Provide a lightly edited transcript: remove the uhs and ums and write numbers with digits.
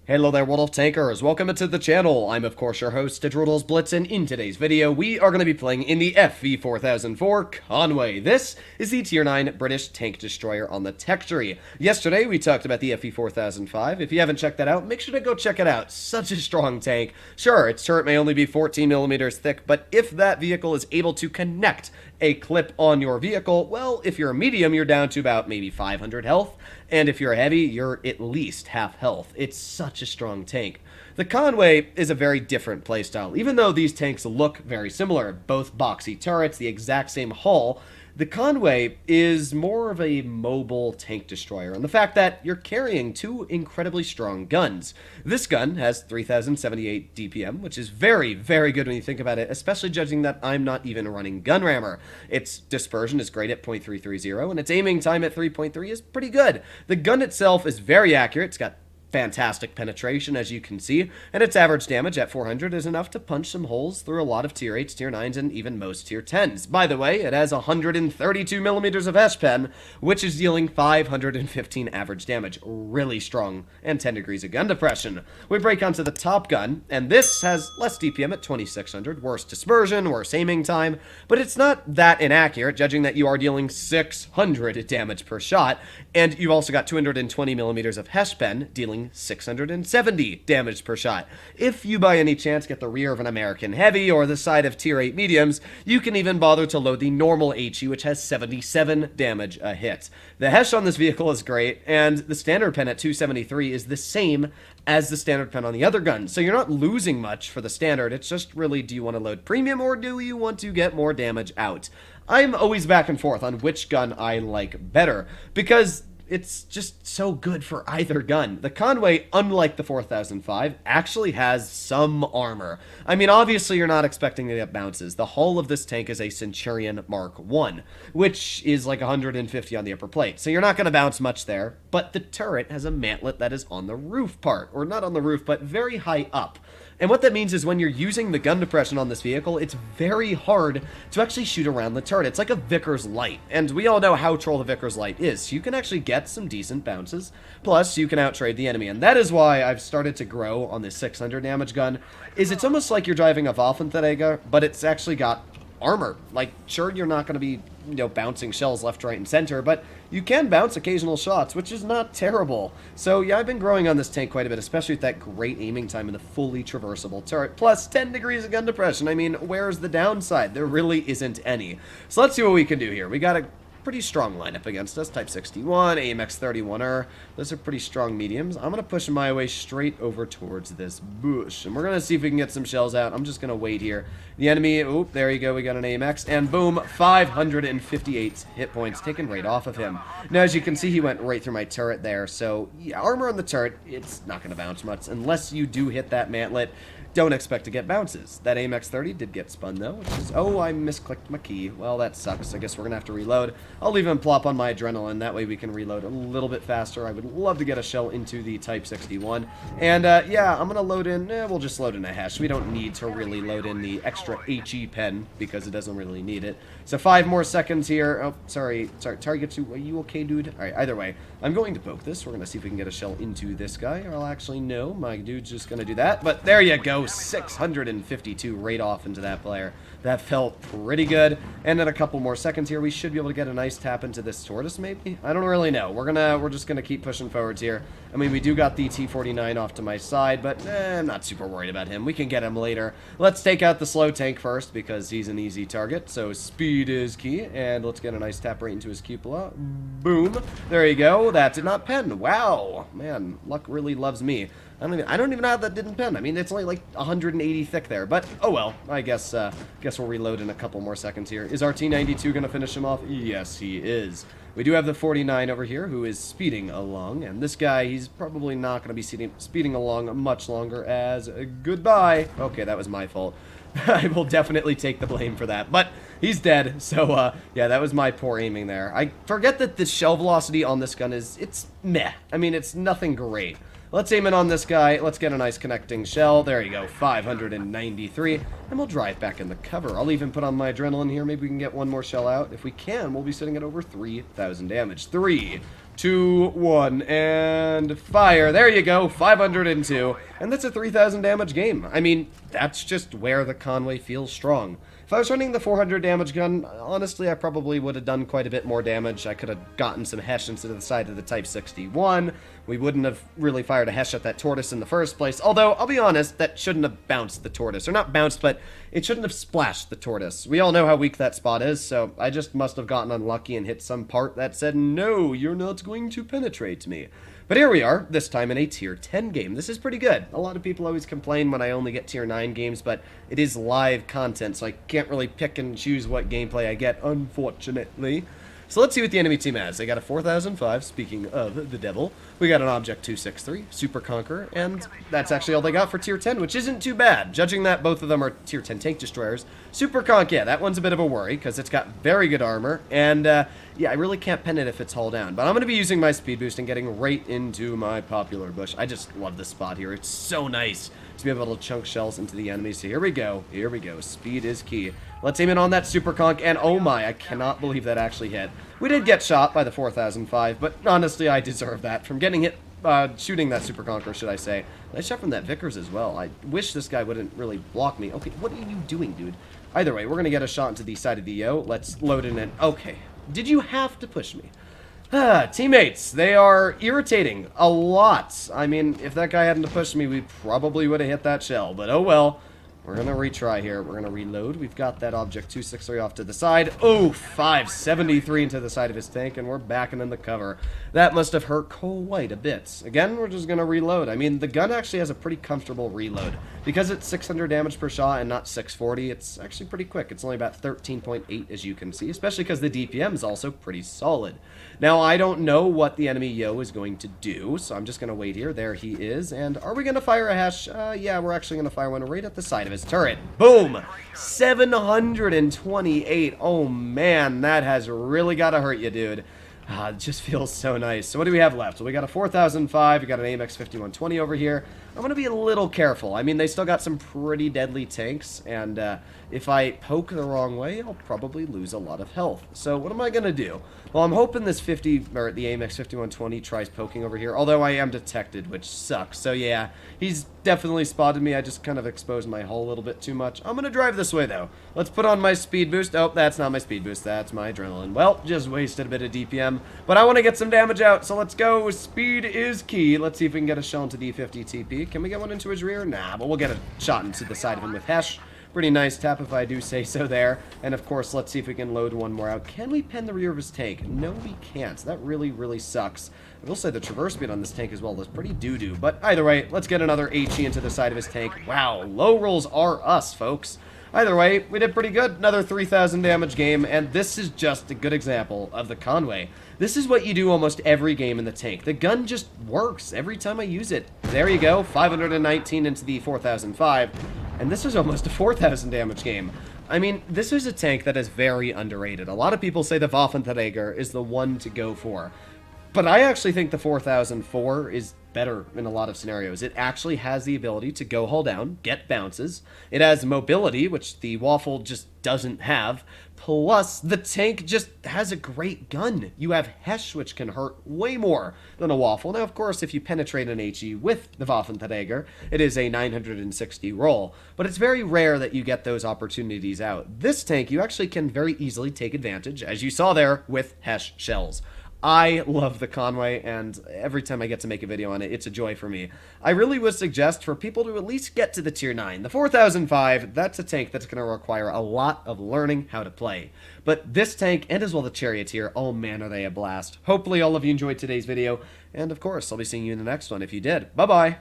Hello there, World of Tankers. Welcome to the channel. I'm, of course, your host, Droodles, Blitz, and in today's video, we are going to be playing in the FV4004 Conway. This is the Tier 9 British tank destroyer on the tech tree. Yesterday, we talked about the FV4005. If you haven't checked that out, make sure to go check it out. Such a strong tank. Sure, its turret may only be 14 millimeters thick, but if that vehicle is able to connect a clip on your vehicle, well, if you're a medium, you're down to about maybe 500 health. And if you're heavy, you're at least half health. It's such a strong tank. The Conway is a very different playstyle. Even though these tanks look very similar, both boxy turrets, the exact same hull, the Conway is more of a mobile tank destroyer, and the fact that you're carrying two incredibly strong guns. This gun has 3078 DPM, which is very, very good when you think about it, especially judging that I'm not even running gun rammer. Its dispersion is great at .330, and its aiming time at 3.3 is pretty good. The gun itself is very accurate. It's got fantastic penetration, as you can see, and its average damage at 400 is enough to punch some holes through a lot of tier 8s, tier 9s, and even most tier 10s. By the way, it has 132 millimeters of HPen, which is dealing 515 average damage. Really strong, and 10 degrees of gun depression. We break onto the top gun, and this has less DPM at 2600, worse dispersion, worse aiming time, but it's not that inaccurate, judging that you are dealing 600 damage per shot, and you've also got 220 millimeters of HPen, dealing 670 damage per shot. If you by any chance get the rear of an American heavy or the side of tier 8 mediums, you can even bother to load the normal HE, which has 77 damage a hit. The Hesh on this vehicle is great, and the standard pen at 273 is the same as the standard pen on the other gun, so you're not losing much for the standard. It's just really, do you want to load premium or do you want to get more damage out? I'm always back and forth on which gun I like better, because it's just so good for either gun. The Conway, unlike the 4005, actually has some armor. I mean, obviously you're not expecting to get bounces. The hull of this tank is a Centurion Mark I, which is like 150 on the upper plate, so you're not going to bounce much there, but the turret has a mantlet that is on the roof part, or not on the roof, but very high up. And what that means is when you're using the gun depression on this vehicle, it's very hard to actually shoot around the turret. It's like a Vickers Light, and we all know how troll the Vickers Light is. So you can actually get some decent bounces, plus you can outtrade the enemy. And that is why I've started to grow on this 600 damage gun, is it's almost like you're driving a Waffle, but it's actually got armor. Like, sure, you're not going to be, bouncing shells left, right, and center, but you can bounce occasional shots, which is not terrible. So yeah, I've been growing on this tank quite a bit, especially with that great aiming time and the fully traversable turret, plus 10 degrees of gun depression. I mean, where's the downside? There really isn't any. So let's see what we can do here. We got a pretty strong lineup against us. Type 61, AMX 31er. Those are pretty strong mediums. I'm going to push my way straight over towards this bush, and we're going to see if we can get some shells out. I'm just going to wait here. The enemy, oop, there you go, we got an AMX, and boom, 558 hit points taken right off of him. Now, as you can see, he went right through my turret there, so yeah, armor on the turret, it's not going to bounce much unless you do hit that mantlet. Don't expect to get bounces. That AMX 30 did get spun though, which is, oh, I misclicked my key. Well, that sucks. I guess we're gonna have to reload. I'll leave him plop on my adrenaline. That way we can reload a little bit faster. I would love to get a shell into the Type 61. And yeah, I'm gonna load in, we'll just load in a Hesh. We don't need to really load in the extra HE pen because it doesn't really need it. So 5 more seconds here. Oh, sorry, target 2, are you okay, dude? All right, either way, I'm going to poke this. We're gonna see if we can get a shell into this guy. Or I'll actually, no, my dude's just gonna do that. But there you go. 652 right off into that player. That felt pretty good. And in a couple more seconds here, we should be able to get a nice tap into this tortoise, maybe? I don't really know. We're just gonna keep pushing forwards here. I mean, we do got the T-49 off to my side, but I'm not super worried about him. We can get him later. Let's take out the slow tank first, because he's an easy target. So speed is key, and let's get a nice tap right into his cupola. Boom. There you go. That did not pen. Wow. Man, luck really loves me. I don't even know how that didn't pen. I mean, it's only like 180 thick there, but oh well. I guess we'll reload in a couple more seconds here. Is our T-92 gonna finish him off? Yes, he is. We do have the 49 over here who is speeding along, and this guy, he's probably not gonna be speeding along much longer as goodbye. Okay, that was my fault. I will definitely take the blame for that, but he's dead, so yeah, that was my poor aiming there. I forget that the shell velocity on this gun it's meh. I mean, it's nothing great. Let's aim in on this guy. Let's get a nice connecting shell. There you go, 593. And we'll drive back in the cover. I'll even put on my adrenaline here. Maybe we can get one more shell out. If we can, we'll be sitting at over 3,000 damage. 3, 2, 1, and fire. There you go, 502. And that's a 3,000 damage game. I mean, that's just where the Conway feels strong. If I was running the 400 damage gun, honestly, I probably would have done quite a bit more damage. I could have gotten some Hesh into the side of the Type 61. We wouldn't have really fired a Hesh at that tortoise in the first place. Although, I'll be honest, that shouldn't have bounced the tortoise. Or not bounced, but it shouldn't have splashed the tortoise. We all know how weak that spot is, so I just must have gotten unlucky and hit some part that said, no, you're not going to penetrate me. But here we are, this time in a Tier 10 game. This is pretty good. A lot of people always complain when I only get Tier 9 games, but it is live content, so I can't really pick and choose what gameplay I get, unfortunately. So let's see what the enemy team has. They got a 4005, speaking of the devil. We got an Object 263, Super Conqueror, and that's actually all they got for Tier 10, which isn't too bad. Judging that both of them are Tier 10 tank destroyers. Super Conk, yeah, that one's a bit of a worry, because it's got very good armor, and yeah, I really can't pen it if it's hull down. But I'm going to be using my speed boost and getting right into my popular bush. I just love this spot here. It's so nice to be able to chunk shells into the enemies. So here we go. Here we go. Speed is key. Let's aim in on that Super Conk, and oh my, I cannot believe that actually hit. We did get shot by the 4005, but honestly, I deserve that. From getting hit, shooting that Super Conqueror, should I say. Nice shot from that Vickers as well. I wish this guy wouldn't really block me. Okay, what are you doing, dude? Either way, we're going to get a shot into the side of the Yo. Let's load in. Okay. Did you have to push me? Teammates, they are irritating a lot. I mean, if that guy hadn't pushed me, we probably would have hit that shell. But oh well. We're going to retry here. We're going to reload. We've got that Object 263 off to the side. Oh, 573 into the side of his tank, and we're backing in the cover. That must have hurt quite a bit. Again, we're just going to reload. I mean, the gun actually has a pretty comfortable reload. Because it's 600 damage per shot and not 640, it's actually pretty quick. It's only about 13.8, as you can see, especially because the DPM is also pretty solid. Now, I don't know what the enemy Yo is going to do, so I'm just going to wait here. There he is. And are we going to fire a Hesh? Yeah, we're actually going to fire one right at the side of his turret. Boom! 728. Oh, man, that has really got to hurt you, dude. It just feels so nice. So what do we have left? So we got a 4005. We got an AMX 5120 over here. I'm going to be a little careful. I mean, they still got some pretty deadly tanks, and if I poke the wrong way, I'll probably lose a lot of health. So what am I going to do? Well, I'm hoping this the AMX 5120 tries poking over here, although I am detected, which sucks. So yeah, he's definitely spotted me. I just kind of exposed my hull a little bit too much. I'm going to drive this way, though. Let's put on my speed boost. Oh, that's not my speed boost. That's my adrenaline. Well, just wasted a bit of DPM, but I want to get some damage out, so let's go. Speed is key. Let's see if we can get a shell into D50 TP. Can we get one into his rear? Nah, but we'll get a shot into the side of him with Hesh. Pretty nice tap if I do say so there. And of course, let's see if we can load one more out. Can we pen the rear of his tank? No, we can't. That really, really sucks. I will say the traverse speed on this tank as well is pretty doo-doo. But either way, let's get another HE into the side of his tank. Wow, low rolls are us, folks. Either way, we did pretty good. Another 3,000 damage game, and this is just a good example of the Conway. This is what you do almost every game in the tank. The gun just works every time I use it. There you go, 519 into the 4005, and this is almost a 4,000 damage game. I mean, this is a tank that is very underrated. A lot of people say the Waffle is the one to go for. But I actually think the 4004 is better in a lot of scenarios. It actually has the ability to go hull down, get bounces. It has mobility, which the Waffle just doesn't have. Plus, the tank just has a great gun. You have Hesh, which can hurt way more than a Waffle. Now, of course, if you penetrate an HE with the Waffle, it is a 960 roll. But it's very rare that you get those opportunities out. This tank, you actually can very easily take advantage, as you saw there, with Hesh shells. I love the Conway, and every time I get to make a video on it, it's a joy for me. I really would suggest for people to at least get to the Tier 9. The 4005, that's a tank that's going to require a lot of learning how to play. But this tank, and as well the Charioteer, oh man, are they a blast. Hopefully all of you enjoyed today's video, and of course, I'll be seeing you in the next one if you did. Bye-bye!